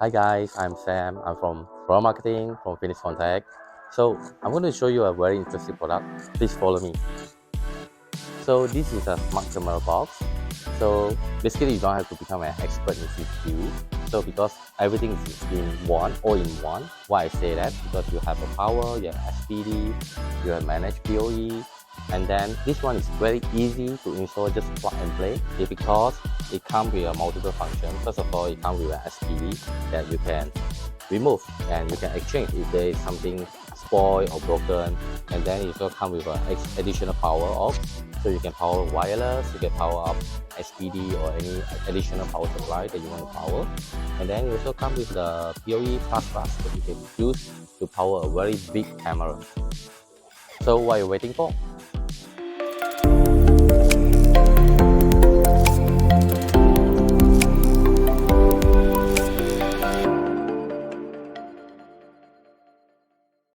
Hi guys, I'm Sam. I'm from Product Marketing from Phoenix Contact. So I'm going to show you a very interesting product. Please follow me. So this is a smart camera box. So basically you don't have to become an expert in CCTV. So because everything is in one, all in one. Why I say that? Because you have a power, you have SPD, you have managed PoE, and then this one is very easy to install, just plug and play. Because it comes with a multiple function. First of all, it comes with an SPD that you can remove and you can exchange if there is something spoiled or broken, and then it also comes with an additional power off, so you can power wireless, you can power up SPD or any additional power supply that you want to power, and then it also comes with the PoE plus that you can use to power a very big camera. So what are you waiting for?